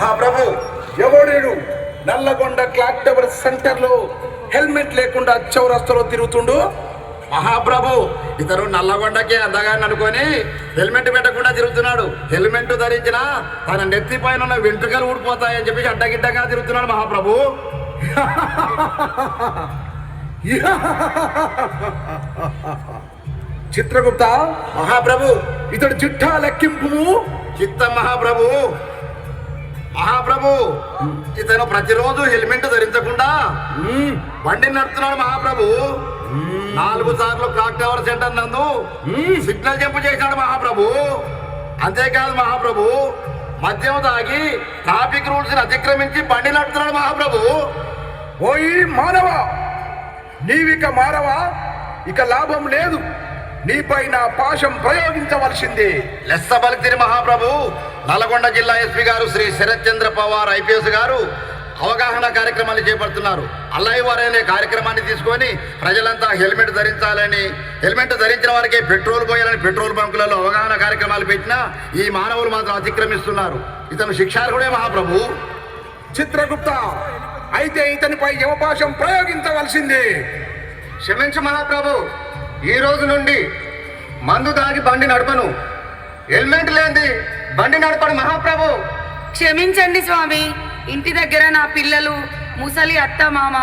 మహాప్రభు ఎవడేడు Nalgonda clock tower centre లో helmet లేకుండా చౌరస్తలో తిరుగుతుండు. మహాప్రభు ఇతను నల్లగొండకి అందగాన్ని అనుకొని హెల్మెట్ పెట్టకుండా తిరుగుతున్నాడు. హెల్మెట్ ధరించిన తన నెత్తి పైన ఉన్న వెంట్రుకలు ఊడిపోతాయని చెప్పి అడ్డగిడ్డగా తిరుగుతున్నాడు మహాప్రభు. చిత్రగుప్త మహాప్రభు ఇతడు చిట్టా లెక్కింపు. చిత్త మహాప్రభు. మహాప్రభు ఇతను ప్రతిరోజు హెల్మెట్ ధరించకుండా బండి నడుపుతున్నాడు మహాప్రభు. 4 సార్లు క్లాక్ టవర్ సెంటర్ నందు సిగ్నల్ జంప్ చేశాడు మహాప్రభు. అంతేకాదు మహాప్రభు మద్యం తాగి ట్రాఫిక్ రూల్స్ అతిక్రమించి బండి నడుపుతున్నాడు మహాప్రభు. ఓయి మానవ, నీవిక మారవా, ఇక లాభం లేదు. నీపైన పాశం ప్రయోగించవలసిందే. లెస్స బలితిరి మహాప్రభు. నల్గొండ జిల్లా ఎస్పీ గారు శ్రీ శరత్ చంద్ర పవార్ ఐపీఎస్ గారు అవగాహన కార్యక్రమాలు చేపడుతున్నారు. అల్లయ్యవారు అనే కార్యక్రమాన్ని తీసుకొని ప్రజలంతా హెల్మెట్ ధరించాలని, హెల్మెట్ ధరించిన వారికి పెట్రోల్ పోయాలని పెట్రోల్ బంకులలో అవగాహన కార్యక్రమాలు పెట్టినా ఈ మానవులు మాత్రం అతిక్రమిస్తున్నారు. ఇతను శిక్షార్హుడే మహాప్రభు. చిత్రగుప్త, అయితే ఇతనిపై యమపాశం ప్రయోగించవలసిందే. క్షమించు మహాప్రభు, ఈ రోజు నుండి మందు తాగి బండి నడపను, హెల్మెట్ లేని బండి నడపను మహాప్రభు. క్షమించండి స్వామి. ఇంటి దగ్గర నా పిల్లలు, ముసలి అత్త మామ,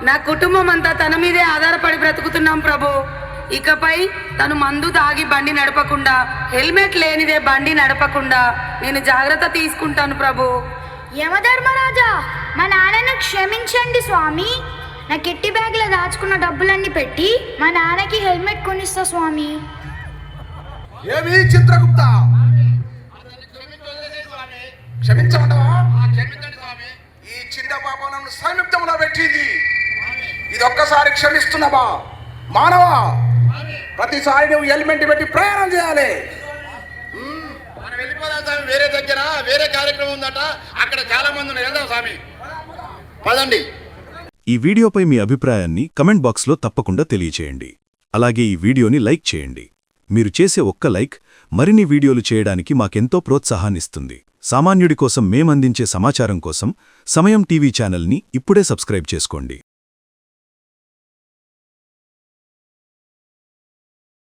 నా కుటుంబం అంతా తన మీదే ఆధారపడి బ్రతుకుతున్నాం ప్రభు. ఇకపై తను మందు తాగి బండి నడపకుండా, హెల్మెట్ లేనిదే బండి నడపకుండా నేను జాగ్రత్త తీసుకుంటాను ప్రభు. యమధర్మరాజా, మా నాన్నను క్షమించండి స్వామి. నా కిట్టి బ్యాగ్లో దాచుకున్న డబ్బులన్నీ పెట్టి మా నాన్నకి హెల్మెట్ కొనిస్తా స్వామి. ఏమి చిత్రగుప్త, క్షమించమంటావా? ఈ చిన్న పాపం నన్ను సంయుక్తంలో పెట్టింది. ఇది ఒక్కసారి క్షమిస్తున్నావా? మానవా, ప్రతిసారి నువ్వు హెల్మెట్ పెట్టి ప్రయాణం చేయాలి. మనం వెళ్ళిపోదాం స్వామి. వేరే దగ్గర వేరే కార్యక్రమం ఉందట, అక్కడ చాలా మంది ఉన్నారు. వెళ్దాం స్వామి, పదండి. ఈ వీడియోపై మీ అభిప్రాయాన్ని కమెంట్ బాక్స్లో తప్పకుండా తెలియచేయండి. అలాగే ఈ వీడియోని లైక్ చేయండి. మీరు చేసే ఒక్క లైక్ మరిన్ని వీడియోలు చేయడానికి మాకెంతో ప్రోత్సాహాన్నిస్తుంది. సామాన్యుడి కోసం మేమందించే సమాచారం కోసం సమయం టీవీ ఛానల్ని ఇప్పుడే సబ్స్క్రైబ్ చేసుకోండి.